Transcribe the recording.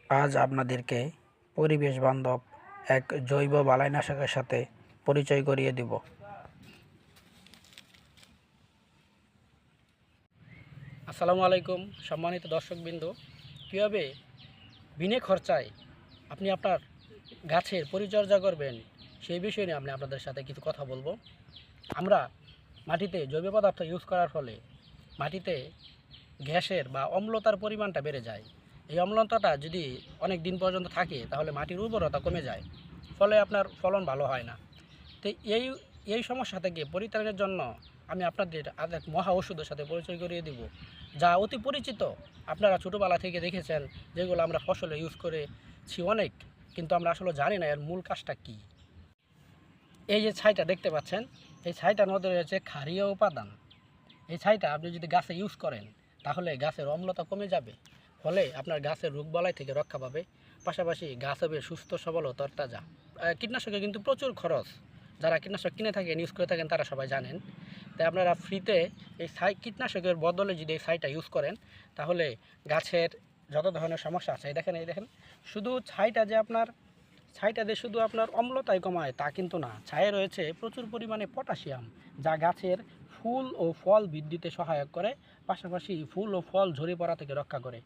আজ আপনাদেরকে পরিবেশ বান্ধব এক জৈব বালাইনাশকের সাথে পরিচয় করিয়ে দিব। আসসালামু আলাইকুম সম্মানিত দর্শকবৃন্দ। কীভাবে বিনা খরচায় আপনি আপনার গাছের পরিচর্যা করবেন সেই বিষয় নিয়ে আমি আপনাদের সাথে কিছু কথা বলবো। আমরা মাটিতে জৈব পদার্থ ইউজ করার ফলে মাটিতে গ্যাসের বা অম্লতার পরিমাণটা বেড়ে যায়। এই অম্লতাটা যদি অনেক দিন পর্যন্ত থাকে তাহলে মাটির উর্বরতা কমে যায়, ফলে আপনার ফলন ভালো হয় না। তো এই সমস্যা থেকে পরিত্রাণের জন্য আমি আপনাদের আজ এক মহা ওষুধের সাথে পরিচয় করিয়ে দিব, যা অতি পরিচিত। আপনারা ছোটোবেলা থেকে দেখেছেন, যেগুলো আমরা ফসলে ইউজ করেছি অনেক, কিন্তু আমরা আসলে জানি না এর মূল কাজটা কী। এই যে ছাইটা দেখতে পাচ্ছেন, এই ছাইটার মধ্যে রয়েছে ক্ষারীয় উপাদান। এই ছাইটা আপনি যদি গাছে ইউজ করেন তাহলে গাছের অম্লতা কমে যাবে, ফলে আপনার গাছের রোগবালাই থেকে রক্ষা পাবে। পাশাপাশি গাছ হবে সুস্থ সবল ও তরতাজা। কীটনাশকে কিন্তু প্রচুর খরচ, যারা কীটনাশক কিনে থাকেন, ইউজ করে থাকেন, তারা সবাই জানেন। তাই আপনারা ফ্রিতে এই কীটনাশকের বদলে যদি এই ছাইটা ইউজ করেন তাহলে গাছের যত ধরনের সমস্যা আছে, এই দেখেন শুধু ছাইটা যে আপনার ছাইটা দিয়ে শুধু আপনার অম্লতাই কমায় তা কিন্তু না, ছায়ে রয়েছে প্রচুর পরিমাণে পটাশিয়াম, যা গাছের ফুল ও ফল বৃদ্ধিতে সহায়ক করে। পাশাপাশি ফুল ও ফল ঝরে পড়া থেকে রক্ষা করে।